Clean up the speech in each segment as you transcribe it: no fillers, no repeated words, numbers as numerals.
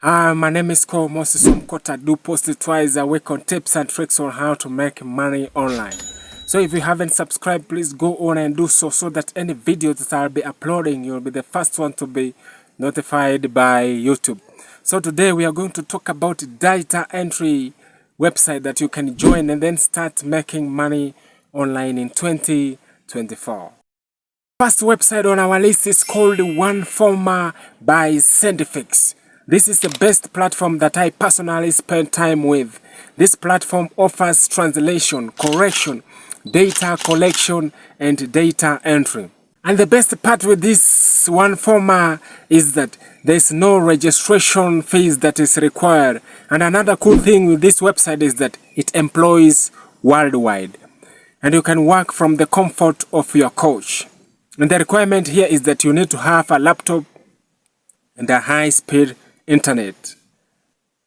Hi, my name is Cole Moses Omkota. I do post it twice a week on tips and tricks on how to make money online. So if you haven't subscribed, please go on and do so that any videos that I'll be uploading, you'll be the first one to be notified by YouTube. So today we are going to talk about data entry website that you can join and then start making money online in 2024. First website on our list is called OneFormer by Scientifics. This is the best platform that I personally spend time with. This platform offers translation, correction, data collection, and data entry. And the best part with this OneFormer is that there's no registration fees that is required. And another cool thing with this website is that it employs worldwide. And you can work from the comfort of your couch. And the requirement here is that you need to have a laptop and a high-speed internet.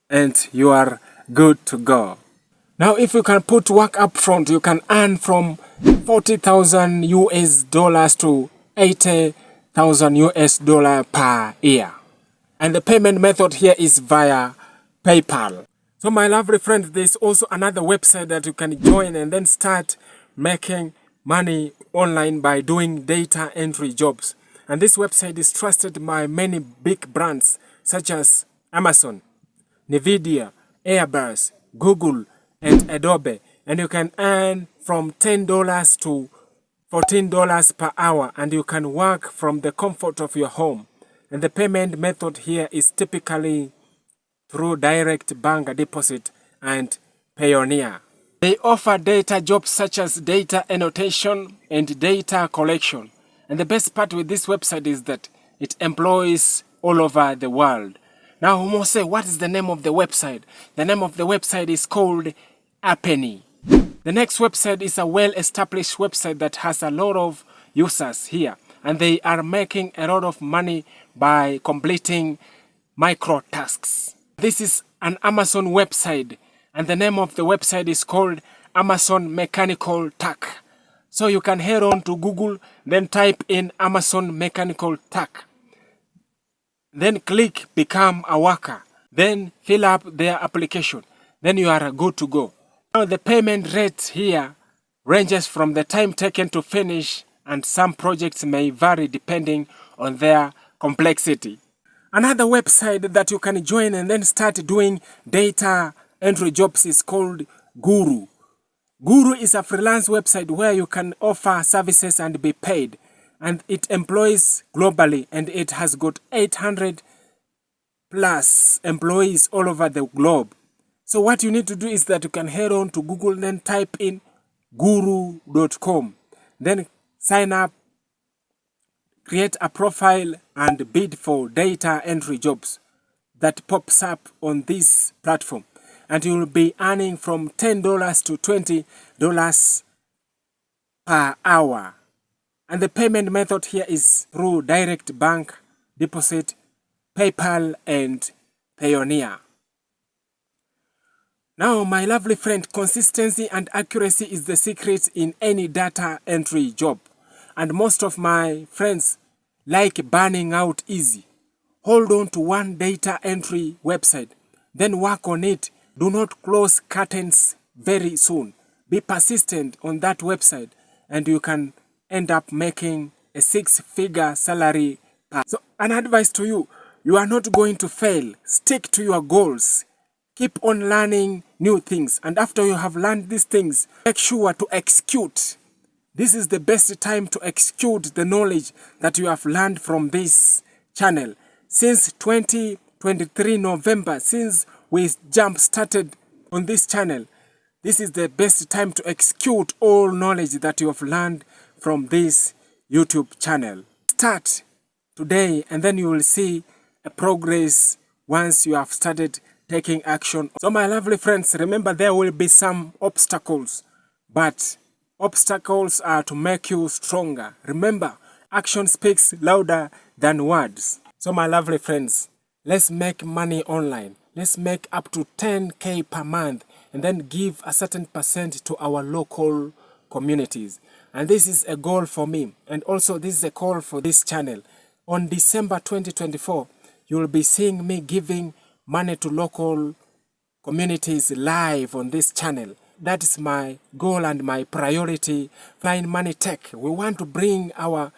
And you are good to go. Now, if you can put work up front, you can earn from 40,000 US dollars to 80,000 US dollar per year. And the payment method here is via PayPal. So my lovely friends, there's also another website that you can join and then start making money online by doing data entry jobs. And this website is trusted by many big brands such as Amazon, Nvidia, Airbus, Google, and Adobe. And you can earn from $10 to $14 per hour, and you can work from the comfort of your home. And the payment method here is typically through direct bank deposit and Payoneer. They offer data jobs such as data annotation and data collection. And the best part with this website is that it employs all over the world. Now, you must say, what is the name of the website? The name of the website is called Appenny. The next website is a well-established website that has a lot of users here. And they are making a lot of money by completing micro tasks. This is an Amazon website, and the name of the website is called Amazon Mechanical Turk. So you can head on to Google, then type in Amazon Mechanical Turk. Then click Become a Worker. Then fill up their application. Then you are good to go. Now the payment rate here ranges from the time taken to finish, and some projects may vary depending on their complexity. Another website that you can join and then start doing data entry jobs is called Guru. Guru is a freelance website where you can offer services and be paid. And it employs globally, and it has got 800 plus employees all over the globe. So what you need to do is that you can head on to Google, then type in guru.com. Then sign up, create a profile, and bid for data entry jobs that pops up on this platform. And you will be earning from $10 to $20 per hour. And the payment method here is through direct bank deposit, PayPal, and Payoneer. Now, my lovely friend, consistency and accuracy is the secret in any data entry job. And most of my friends like burning out easy. Hold on to one data entry website, then work on it. Do not close curtains very soon. Be persistent on that website, and you can end up making a 6-figure salary. So an advice to you, you are not going to fail. Stick to your goals. Keep on learning new things. And after you have learned these things, make sure to execute. This is the best time to execute the knowledge that you have learned from this channel. Since 2023 November, since we jump started on this channel, this is the best time to execute all knowledge that you have learned from this YouTube channel. Start today, and then you will see a progress once you have started taking action. So my lovely friends, remember there will be some obstacles, but obstacles are to make you stronger. Remember, action speaks louder than words. So my lovely friends, let's make money online. Let's make up to 10K per month and then give a certain percent to our local communities. And this is a goal for me. And also this is a call for this channel. On December 2024, you will be seeing me giving money to local communities live on this channel. That is my goal and my priority. Flying Money Tech, we want to bring our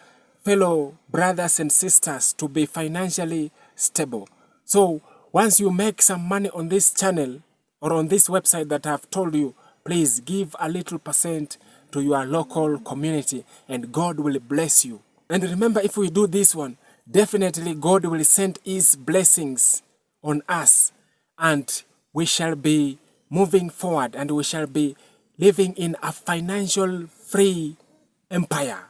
fellow brothers and sisters to be financially stable. So once you make some money on this channel or on this website that I've told you, please give a little percent to your local community and God will bless you. And remember, if we do this one, definitely God will send His blessings on us and we shall be moving forward and we shall be living in a financial free empire.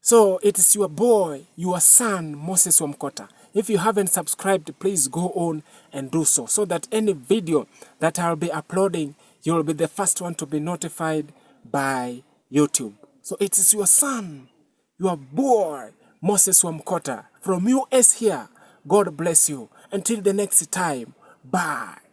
So it is your boy, your son, Moses Wamkota. If you haven't subscribed, please go on and do so, so that any video that I'll be uploading, you'll be the first one to be notified by YouTube. So it is your son, your boy, Moses Wamkota from US here. God bless you. Until the next time, bye.